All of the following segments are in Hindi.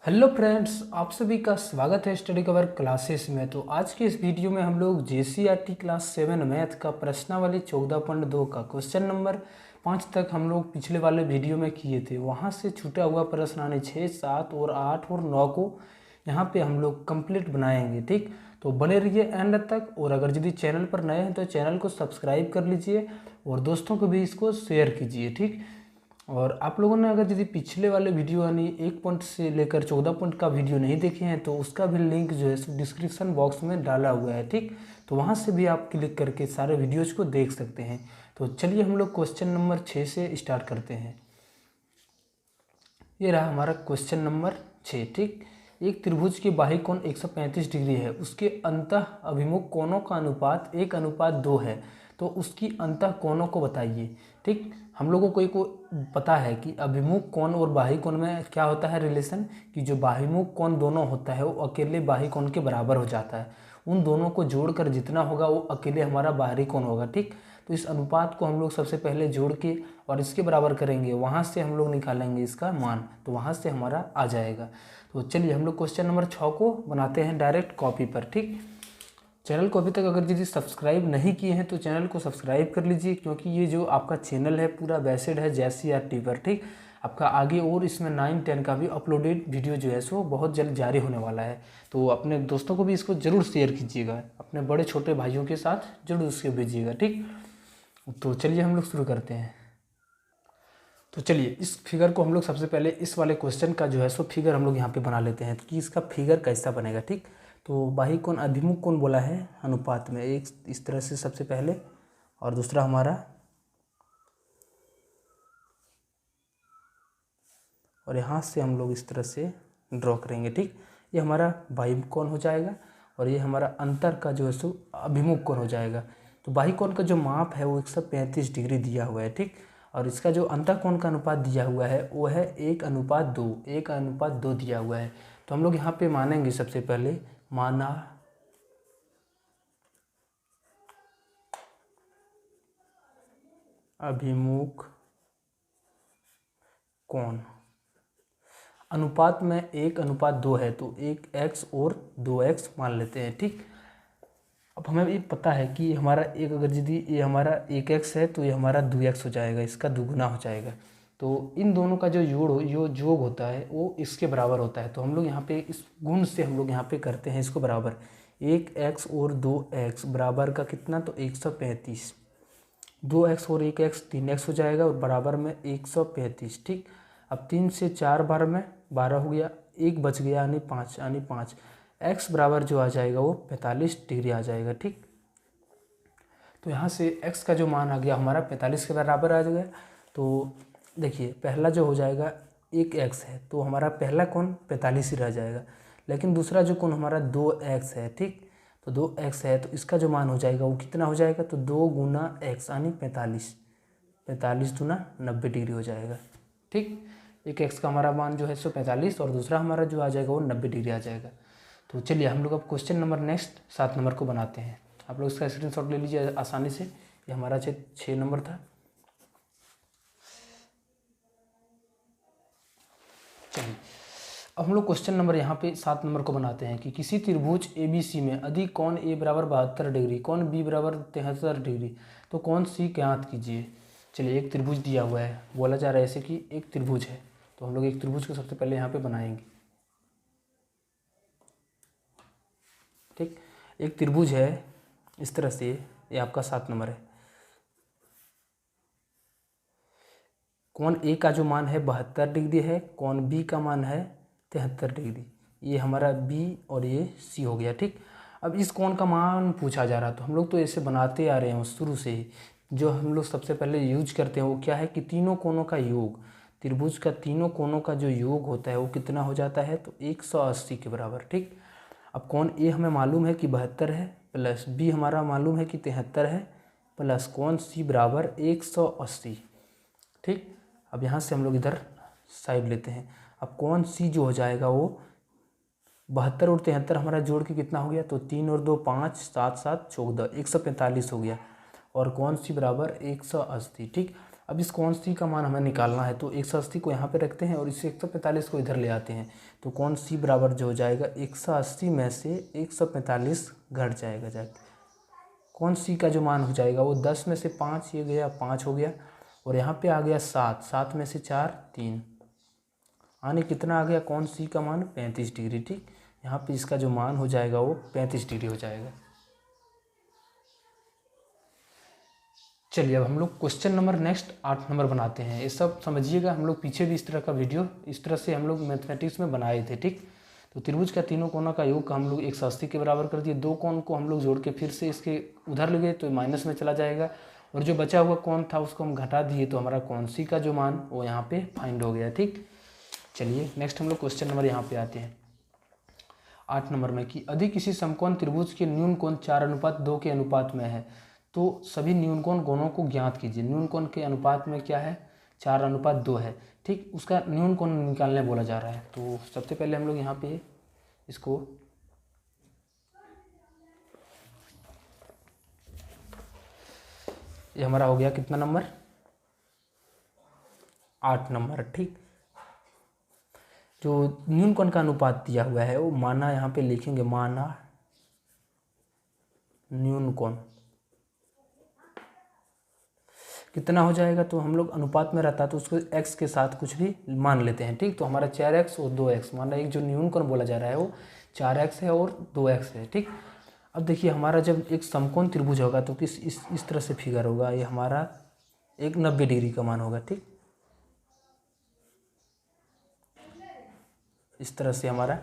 हेलो फ्रेंड्स, आप सभी का स्वागत है स्टडी कवर क्लासेस में। तो आज के इस वीडियो में हम लोग JCRT क्लास 7 मैथ का प्रश्नावली 14.2 का क्वेश्चन नंबर 5 तक हम लोग पिछले वाले वीडियो में किए थे। वहां से छूटा हुआ प्रश्न आने 6, 7 और 8 और 9 को यहाँ पे हम लोग कंप्लीट बनाएंगे। ठीक, तो बने रहिए एंड तक। और अगर यदि चैनल पर नए हैं तो चैनल को सब्सक्राइब कर लीजिए और दोस्तों को भी इसको शेयर कीजिए। ठीक, और आप लोगों ने अगर यदि पिछले वाले वीडियो यानी 1 पॉइंट से लेकर 14 पॉइंट का वीडियो नहीं देखे हैं तो उसका भी लिंक जो है डिस्क्रिप्शन बॉक्स में डाला हुआ है। ठीक, तो वहाँ से भी आप क्लिक करके सारे वीडियोज़ को देख सकते हैं। तो चलिए हम लोग क्वेश्चन नंबर 6 से स्टार्ट करते हैं। ये रहा हमारा क्वेश्चन नंबर 6। ठीक, एक त्रिभुज के बाह्य कोण 135 डिग्री है, उसके अंतः अभिमुख कोणों का अनुपात 1:2 है, तो उसकी अंतः कोणों को बताइए। ठीक, हम लोगों को एक पता है कि अभिमुख कोण और बाह्य कोण में क्या होता है रिलेशन, कि जो बाह्यमुख कोण दोनों होता है वो अकेले बाह्य कोण के बराबर हो जाता है। उन दोनों को जोड़कर जितना होगा वो अकेले हमारा बाहरी कोण होगा। ठीक, तो इस अनुपात को हम लोग सबसे पहले जोड़ के और इसके बराबर करेंगे, वहाँ से हम लोग निकालेंगे इसका मान, तो वहाँ से हमारा आ जाएगा। तो चलिए हम लोग क्वेश्चन नंबर 6 को बनाते हैं डायरेक्ट कॉपी पर। ठीक, चैनल को अभी तक अगर यदि सब्सक्राइब नहीं किए हैं तो चैनल को सब्सक्राइब कर लीजिए, क्योंकि ये जो आपका चैनल है पूरा बेस्ड है JCRT पर। ठीक, आपका आगे और इसमें 9, 10 का भी अपलोडेड वीडियो जो है सो बहुत जल्द जारी होने वाला है। तो अपने दोस्तों को भी इसको ज़रूर शेयर कीजिएगा, अपने बड़े छोटे भाइयों के साथ जरूर उसके भेजिएगा। ठीक, तो चलिए हम लोग शुरू करते हैं। तो चलिए इस फिगर को हम लोग सबसे पहले इस वाले क्वेश्चन का जो है सो फिगर हम लोग यहाँ पे बना लेते हैं कि इसका फिगर कैसा बनेगा। ठीक, तो बाह्य कोण अभिमुख कोण बोला है अनुपात में, एक इस तरह से सबसे पहले, और दूसरा हमारा, और यहाँ से हम लोग इस तरह से ड्रॉ करेंगे। ठीक, ये हमारा बाह्य कोण हो जाएगा और ये हमारा अंतर का जो है सो अभिमुख कोण हो जाएगा। तो बाह्य कोण का जो माप है वो 135 डिग्री दिया हुआ है। ठीक, और इसका जो अंतः कोण का अनुपात दिया हुआ है वो है 1:2, 1:2 दिया हुआ है। तो हम लोग यहाँ पे मानेंगे सबसे पहले, माना अभिमुख कोण अनुपात में 1:2 है, तो 1x और 2x मान लेते हैं। ठीक, अब हमें ये पता है कि हमारा एक, अगर यदि ये हमारा 1x है तो ये हमारा 2x हो जाएगा, इसका दुगुना हो जाएगा। तो इन दोनों का जो योग होता है वो इसके बराबर होता है। तो हम लोग यहाँ पे इस गुण से हम लोग यहाँ पे करते हैं इसको बराबर, 1x और 2x बराबर का कितना, तो 135, 2x और 1x 3x हो जाएगा और बराबर में 135। ठीक, अब 3 से 4 बार में 12 हो गया, एक बच गया यानी 5, यानी 5 x बराबर जो आ जाएगा वो 45 डिग्री आ जाएगा। ठीक, तो यहाँ से x का जो मान आ गया हमारा 45 के बराबर आ जाएगा। तो देखिए पहला जो हो जाएगा 1x है तो हमारा पहला कोण 45 ही रह जाएगा, लेकिन दूसरा जो कोण हमारा 2x है। ठीक, तो 2x है तो इसका जो मान हो जाएगा वो कितना हो जाएगा, तो 2 गुना x यानी 45, 45 दूना 90 डिग्री हो जाएगा। ठीक, एक x का हमारा मान जो है 145 और दूसरा हमारा जो आ जाएगा वो 90 डिग्री आ जाएगा। तो चलिए हम लोग अब क्वेश्चन नंबर नेक्स्ट 7 नंबर को बनाते हैं। आप लोग इसका स्क्रीनशॉट ले लीजिए आसानी से, ये हमारा 6 नंबर था। चलिए अब हम लोग क्वेश्चन नंबर यहाँ पे 7 नंबर को बनाते हैं कि किसी त्रिभुज ABC में अधिक कोण A बराबर 72 डिग्री, कोण B बराबर 73 डिग्री, तो कोण C ज्ञात कीजिए। चलिए एक त्रिभुज दिया हुआ है, बोला जा रहा है ऐसे कि एक त्रिभुज है, तो हम लोग एक त्रिभुज को सबसे पहले यहाँ पे बनाएंगे। ठीक, एक त्रिभुज है इस तरह से, ये आपका 7 नंबर है। कोण A का जो मान है 72 डिग्री है, कोण B का मान है 73 डिग्री, ये हमारा B और ये C हो गया। ठीक, अब इस कोण का मान पूछा जा रहा, तो हम लोग तो ऐसे बनाते आ रहे हैं शुरू से ही। जो हम लोग सबसे पहले यूज करते हैं वो क्या है कि तीनों कोणों का योग, त्रिभुज का तीनों कोणों का जो योग होता है वो कितना हो जाता है, तो 180 के बराबर। ठीक, अब कोण A हमें मालूम है कि 72 है, प्लस B हमारा मालूम है कि 73 है, प्लस कोण C बराबर 180। ठीक, अब यहाँ से हम लोग इधर साइड लेते हैं। अब कोण C जो हो जाएगा वो 72 और 73 हमारा जोड़ के कितना हो गया, तो 3 और 2 5, 7 7 14, 145 हो गया, और कोण C बराबर 180। ठीक, अब इस कौन सी का मान हमें निकालना है, तो 180 को यहाँ पे रखते हैं और इस 145 को इधर ले आते हैं। तो कौन सी बराबर जो हो जाएगा 180 में से 145 घट जाएगा जाके, कौन सी का जो मान हो जाएगा वो 10 में से 5 ये गया 5 हो गया, और यहाँ पे आ गया 7, 7 में से 4 3, यानी कितना आ गया कौन सी का मान 35 डिग्री। ठीक, यहाँ पे इसका जो मान हो जाएगा वो 35 डिग्री हो जाएगा। चलिए अब हम लोग क्वेश्चन नंबर नेक्स्ट 8 नंबर बनाते हैं। ये सब समझिएगा, हम लोग पीछे भी इस तरह का वीडियो इस तरह से हम लोग मैथमेटिक्स में बनाए थे। ठीक, तो त्रिभुज का तीनों कोनों का योग का हम लोग 180 के बराबर कर दिए। दो कोण को हम लोग जोड़ के फिर से इसके उधर ले गए तो माइनस में चला जाएगा, और जो बचा हुआ कोण था उसको हम घटा दिए, तो हमारा कौन सी का जो मान वो यहाँ पे फाइंड हो गया। ठीक, चलिए नेक्स्ट हम लोग क्वेश्चन नंबर यहाँ पे आते हैं 8 नंबर में कि यदि किसी समकोण त्रिभुज के न्यून कोण 4:2 के अनुपात में है तो सभी न्यून कोण कोणों को ज्ञात कीजिए। न्यून कोण के अनुपात में क्या है 4:2 है। ठीक, उसका न्यून कोण निकालने बोला जा रहा है। तो सबसे पहले हम लोग यहाँ पे इसको ये हमारा हो गया कितना नंबर 8 नंबर। ठीक, जो न्यून कोण का अनुपात दिया हुआ है वो माना यहाँ पे लिखेंगे, माना न्यून कोण कितना हो जाएगा, तो हम लोग अनुपात में रहता है तो उसको x के साथ कुछ भी मान लेते हैं। ठीक, तो हमारा 4x और 2x, माना एक जो न्यून कोण बोला जा रहा है वो 4x है और 2x है। ठीक, अब देखिए हमारा जब एक समकोण त्रिभुज होगा तो किस इस तरह से फिगर होगा, ये हमारा एक 90 डिग्री का मान होगा। ठीक, इस तरह से हमारा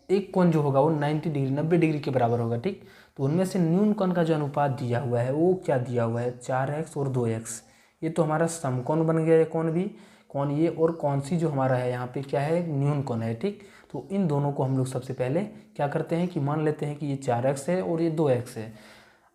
एक कोण जो होगा वो 90 डिग्री के बराबर होगा। ठीक, तो उनमें से न्यून कोण का जो अनुपात दिया हुआ है वो क्या दिया हुआ है 4x और 2x। ये तो हमारा समकोण बन गया है, कौन भी कौन ये, और कौन सी जो हमारा है यहाँ पे क्या है न्यून कोण है। ठीक, तो इन दोनों को हम लोग सबसे पहले क्या करते हैं कि मान लेते हैं कि ये 4x है और ये 2x है।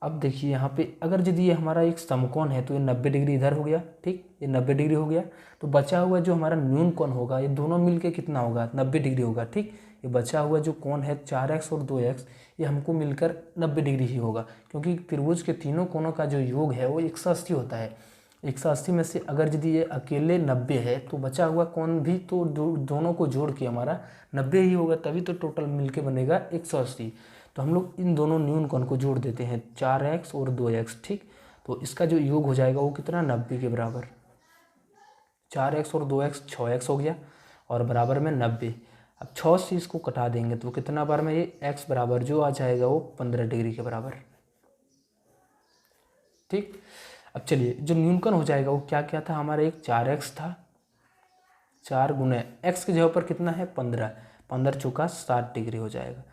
अब देखिए यहाँ पे अगर यदि ये हमारा एक समकोण है तो ये 90 डिग्री इधर हो गया। ठीक, ये 90 डिग्री हो गया, तो बचा हुआ जो हमारा न्यून कोण होगा ये दोनों मिलके कितना होगा 90 डिग्री होगा। ठीक, ये बचा हुआ जो कोण है 4x और 2x ये हमको मिलकर 90 डिग्री ही होगा, क्योंकि त्रिभुज के तीनों कोणों का जो योग है वो 180 होता है। 180 में से अगर यदि ये अकेले 90 है तो बचा हुआ कोण भी तो दोनों को जोड़ के हमारा 90 ही होगा, तभी तो टोटल मिलके बनेगा 180। तो हम लोग इन दोनों न्यून कोण को जोड़ देते हैं 4x और 2x। ठीक, तो इसका जो योग हो जाएगा वो कितना 90 के बराबर, 4x और 2x 6x हो गया और बराबर में 90। अब 6 से इसको कटा देंगे तो कितना बार में ये x बराबर जो आ जाएगा वो 15 डिग्री के बराबर। ठीक, अब चलिए जो न्यून कोण हो जाएगा वो क्या क्या था हमारा, एक 4x था, 4 गुना x की जगह पर कितना है 15, 15 चौका 60 डिग्री हो जाएगा।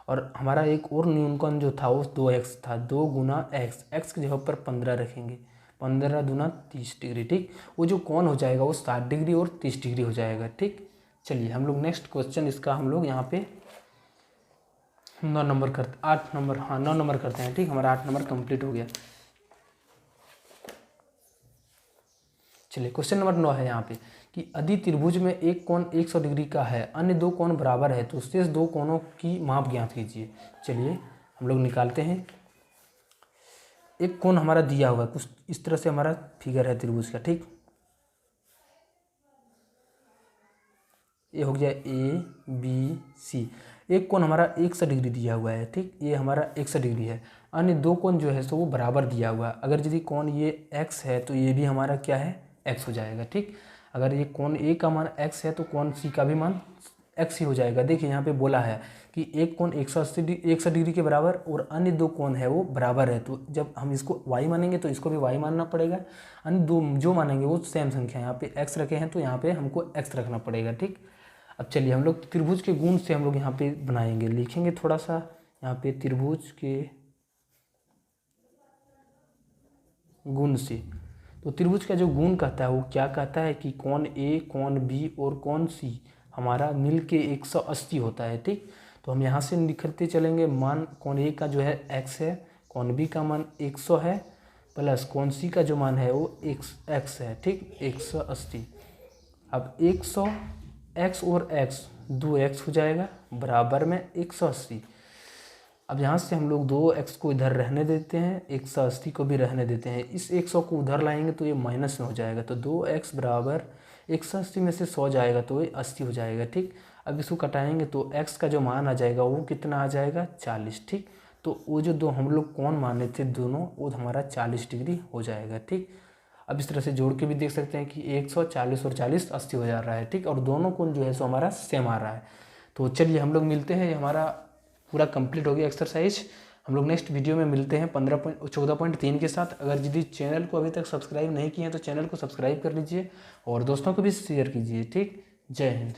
और हमारा एक और न्यून कोण जो था वो 2x था, 2 गुना x की जगह पर 15 रखेंगे, 15 दूना 30 डिग्री। ठीक, वो जो कोण हो जाएगा वो 60 डिग्री और 30 डिग्री हो जाएगा। ठीक, चलिए हम लोग नेक्स्ट क्वेश्चन इसका हम लोग यहाँ पे 9 नंबर करते 8 नंबर, हाँ 9 नंबर करते हैं। ठीक, हमारा 8 नंबर कंप्लीट हो गया। चलिए क्वेश्चन नंबर 9 है यहाँ पे कि यदि त्रिभुज में एक कोण 100 डिग्री का है, अन्य दो कोण बराबर है, तो शेष दो कोणों की माप ज्ञात कीजिए। चलिए हम लोग निकालते हैं। एक कोण हमारा दिया हुआ है, कुछ इस तरह से हमारा फिगर है त्रिभुज का। ठीक, ये हो गया ABC। एक कोण हमारा 100 डिग्री दिया हुआ है। ठीक, ये हमारा 100 डिग्री है। अन्य दो कोण जो है सो वो बराबर दिया हुआ है। अगर यदि कोण ये x है तो ये भी हमारा क्या है x हो जाएगा। ठीक, अगर ये कोण A का मान x है तो कोण C का भी मान x ही हो जाएगा। देखिए यहाँ पे बोला है कि एक कोण 180 डिग्री के बराबर और अन्य दो कोण है वो बराबर है, तो जब हम इसको y मानेंगे तो इसको भी y मानना पड़ेगा। अन्य दो जो मानेंगे वो सेम संख्या, यहाँ पे x रखे हैं तो यहाँ पे हमको x रखना पड़ेगा। ठीक, अब चलिए हम लोग त्रिभुज के गुण से हम लोग यहाँ पे बनाएंगे, लिखेंगे थोड़ा सा यहाँ पे त्रिभुज के गुण से। तो त्रिभुज का जो गुण कहता है वो क्या कहता है कि कोण A, कोण B और कोण C हमारा मिल के 180 होता है। ठीक, तो हम यहाँ से लिखते चलेंगे, मान कोण A का जो है x है, कोण B का मान 100 है, प्लस कोण C का जो मान है वो x है। ठीक, 180। अब 100 x और x 2x हो जाएगा बराबर में 180। अब यहाँ से हम लोग 2x को इधर रहने देते हैं, 180 को भी रहने देते हैं। इस 100 को उधर लाएंगे तो ये माइनस में हो जाएगा, तो 2x बराबर 180 में से 100 जाएगा तो ये 80 हो जाएगा। ठीक, अब इसको कटाएंगे तो x का जो मान आ जाएगा वो कितना आ जाएगा 40। ठीक, तो वो जो दो हम लोग कौन माने थे दोनों, वो हमारा 40 डिग्री हो जाएगा। ठीक, अब इस तरह से जोड़ के भी देख सकते हैं कि 140 और 40 80 हो जा रहा है। ठीक, और दोनों कोण जो है सो हमारा सेम आ रहा है। तो चलिए हम लोग मिलते हैं, ये हमारा पूरा कंप्लीट हो गया एक्सरसाइज। हम लोग नेक्स्ट वीडियो में मिलते हैं 14.3 के साथ। अगर यदि चैनल को अभी तक सब्सक्राइब नहीं किए हैं तो चैनल को सब्सक्राइब कर लीजिए और दोस्तों को भी शेयर कीजिए। ठीक, जय हिंद।